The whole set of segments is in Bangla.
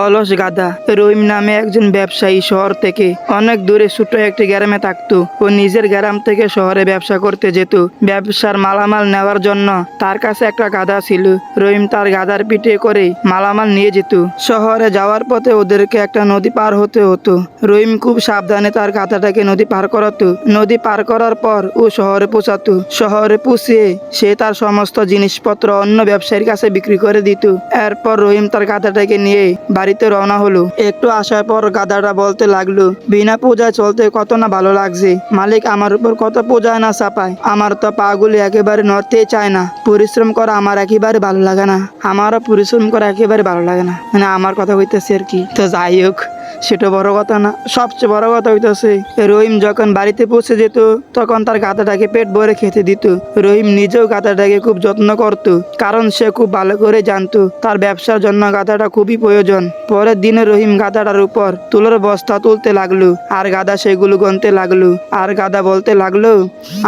অলস গাধা। রহিম নামে একজন ব্যবসায়ী শহর থেকে অনেক দূরে ছোট্ট একটি গ্রামে থাকতো। ও নিজের গ্রাম থেকে শহরে ব্যবসা করতে যেত। ব্যবসার মালামাল নেওয়ার জন্য তার কাছে একটা গাধা ছিল। রহিম তার গাধার পিঠে করে মালামাল নিয়ে যেত। শহরে যাওয়ার পথে ওদেরকে একটা নদী পার হতে হতো। রহিম খুব সাবধানে তার গাধাটাকে নদী পার করাতো। নদী পার করার পর ও শহরে পৌঁছাতো। শহরে পৌঁছে সে তার সমস্ত জিনিসপত্র অন্য ব্যবসায়ীর কাছে বিক্রি করে দিত। এরপর রহিম তার গাধাটাকে নিয়ে বাড়িতে রওনা হলো। একটু আসার পর গাধাটা বলতে লাগলো, বিনা পূজায় চলতে কত না ভালো লাগছে। মালিক আমার উপর কত পূজায় না চাপায়। আমার তো পাগুলি একেবারে নড়তেই চায় না। পরিশ্রম করা আমার একেবারে ভালো লাগে না। আমারও পরিশ্রম করা একেবারে ভালো লাগে না। মানে আমার কথা হইতেছে আর কি। তো যাই হোক, সেটা বড় কথা না। সবচেয়ে বড় কথা হইতেছে রহিম যখন বাড়িতে পৌঁছে যেত তখন তার গাধাটাকে পেট ভরে খেতে দিত। রহিম নিজেও গাধাটাকে খুব যত্ন করত, কারণ সে খুব ভালো করে জানতো তার ব্যবসার জন্য গাধাটা খুবই প্রয়োজন। পরের দিনে রহিম গাধাটার উপর তুলোর বস্তা তুলতে লাগলো আর গাধা সেগুলো গনতে লাগলো। আর গাধা বলতে লাগলো,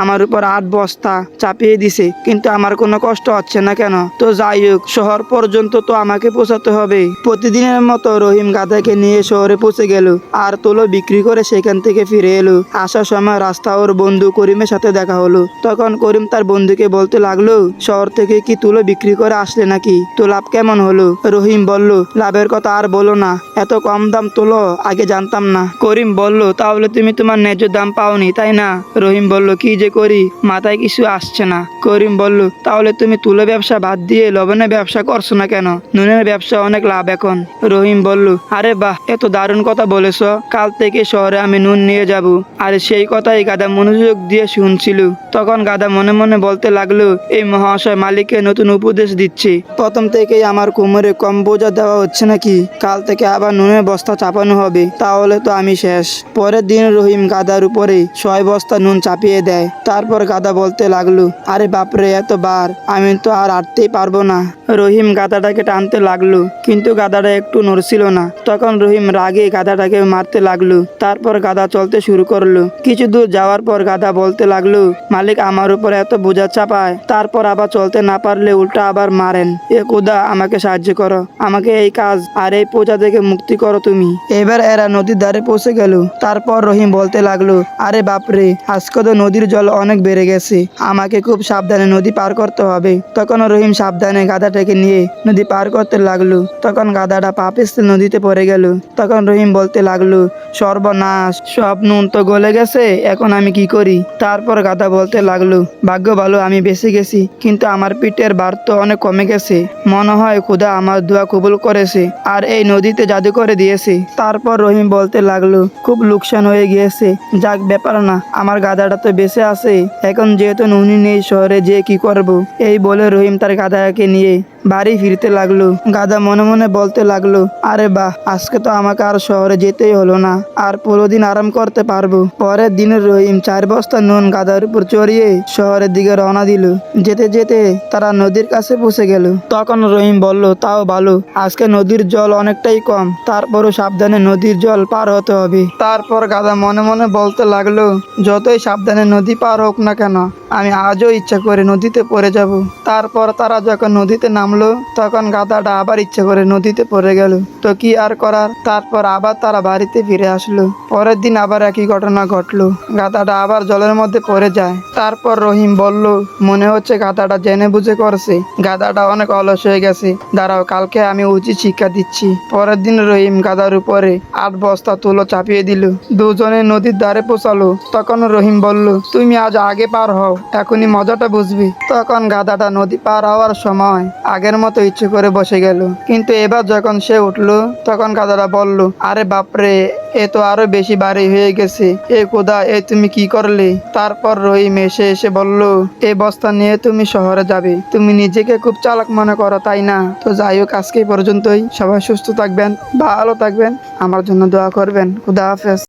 আমার উপর 8 বস্তা চাপিয়ে দিছে, কিন্তু আমার কোনো কষ্ট হচ্ছে না কেন? তো যাই হোক, শহর পর্যন্ত তো আমাকে পৌঁছাতে হবে। প্রতিদিনের মতো রহিম গাধাকে নিয়ে শহরে পৌঁছে গেল আর তুলো বিক্রি করে সেখান থেকে ফিরে এলো। আসার সময় রাস্তা ওর বন্ধু করিমের সাথে দেখা হলো। তখন করিম তার বন্ধুকে বলতে লাগলো, শহর থেকে কি তুলো বিক্রি করে আসলে নাকি? তো লাভ কেমন হলো? রহিম বলল, লাভের কথা আর বলো না, এত কম দাম তুলো আগে জানতাম না। করিম বলল, তাহলে তুমি তোমার ন্যায্য দাম পাওনি তাই না? রহিম বলল, কি যে করি মাথায় কিছু আসছে না। করিম বলল, তাহলে তুমি তুলো ব্যবসা বাদ দিয়ে লবণের ব্যবসা করছো না কেন? নুনের ব্যবসা অনেক লাভ এখন। রহিম বলল, আরে বাহ, এত দারুণ কথা বলেছ। কাল থেকে শহরে আমি নুন নিয়ে যাব। আর সেই কথাই গাধা মনোযোগ দিয়ে শুনছিল। তখন গাধা মনে মনে বলতে লাগলো, এই মহাশয় মালিককে নতুন উপদেশ দিচ্ছে। প্রথম থেকেই আমার কোমরে কম বোঝা দেওয়া হচ্ছে নাকি? কাল থেকে আবার নুনের বস্তা চাপানো হবে, তাহলে তো আমি শেষ। পরের দিন রহিম গাধার উপরে 6 বস্তা নুন চাপিয়ে দেয়। তারপর গাধা বলতে লাগলো, আরে বাপরে, এতবার আমি তো আর আটতেই পারবো না। রহিম গাধাটাকে টানতে লাগলো, কিন্তু গাধাটা একটু নড়ছিল না। তখন রহিম রাগে গাধাটাকে মারতে লাগলো। তারপর গাধা চলতে শুরু করলো। কিছু দূর যাওয়ার পর গাধা বলতে লাগলো, মালিক আমার উপর এত বোঝা চাপায়, তারপর আবার চলতে না পারলে উল্টা আবার মারেন। এ খোদা, আমাকে সাহায্য করো, আমাকে এই কাজ আর এই পূজা থেকে মুক্তি করো তুমি। এবার এরা নদীর ধারে পৌঁছে গেল। তারপর রহিম বলতে লাগলো, আরে বাপরে, আজকে তো নদীর জল অনেক বেড়ে গেছে, আমাকে খুব সাবধানে নদী পার করতে হবে। তখন রহিম সাবধানে গাধাটাকে নিয়ে নদী পার করতে লাগলো। তখন গাধাটা পা পিছলে নদীতে পড়ে গেল। তখন রহিম বলতে লাগলো, সর্বনাশ, সব নুন তো গলে গেছে, এখন আমি কি করি? তারপর গাধা বলতে লাগলো, ভাগ্য ভালো আমি বেঁচে গেছি, কিন্তু আমার পিঠের ভার তো অনেক কমে গেছে। মনে হয় খোদা আমার দোয়া কবুল করেছে আর এই নদীতে জাদু করে দিয়েছে। তারপর রহিম বলতে লাগলো, খুব লোকসান হয়ে গিয়েছে, যাক ব্যাপার না, আমার গাধাটা তো বেঁচে আছে। এখন যেহেতু নুনি নেই, শহরে যেয়ে কি করব? এই বলে রহিম তার গাধাকে নিয়ে বাড়ি ফিরতে লাগলো। গাধা মনে মনে বলতে লাগলো, আরে বাহ, আজকে তো আমাকে আর শহরে যেতেই হলো না, আর পুরো দিন আরাম করতে পারবো। পরের দিনে রহিম 4 বস্তা নুন গাধার উপর চড়িয়ে শহরের দিকে রওনা দিল। যেতে যেতে তারা নদীর কাছে পৌঁছে গেল। তখন রহিম বলল, তাও ভালো, আজকে নদীর জল অনেকটাই কম, তারপরও সাবধানে নদীর জল পার হতে হবে। তারপর গাধা মনে মনে বলতে লাগলো, যতই সাবধানে নদী পার হোক না কেন, আমি আজও ইচ্ছা করে নদীতে পড়ে যাব। তারপর তারা যখন নদীতে নামলো তখন গাধাটা আবার ইচ্ছা করে নদীতে পড়ে গেল। তো কি আর করার, তারপর আবার তারা বাড়িতে ফিরে আসলো। পরের দিন আবার একই ঘটনা ঘটলো, গাধাটা আবার জলের মধ্যে পড়ে যায়। তারপর রহিম বলল, মনে হচ্ছে গাধাটা জেনে বুঝে করছে, গাধাটা অনেক অলস হয়ে গেছে, দাঁড়াও, কালকে আমি উচিত শিক্ষা দিচ্ছি। পরের দিন রহিম গাধার উপরে 8 বস্তা তুলো চাপিয়ে দিল। দুজনে নদীর ধারে পৌঁছালো। তখন রহিম বলল, তুমি আজ আগে পার হও, এখনই মজাটা বুঝবি। তখন গাধাটা নদী পার হওয়ার সময় আগের মতো ইচ্ছে করে বসে গেল, কিন্তু এবার যখন সে উঠলো তখন গাধাটা বলল, আরে বাপরে, এ তো আরো বেশি ভারী হয়ে গেছে, এ খোদা, এ তুমি কি করলে? তারপর রহিম এসে বলল, এই বস্তা নিয়ে তুমি শহরে যাবে, তুমি নিজেকে খুব চালাক মনে করো তাই না? তো যাই হোক, আজকে পর্যন্তই। সবাই সুস্থ থাকবেন, ভালো থাকবেন, আমার জন্য দোয়া করবেন। খুদা হাফেজ।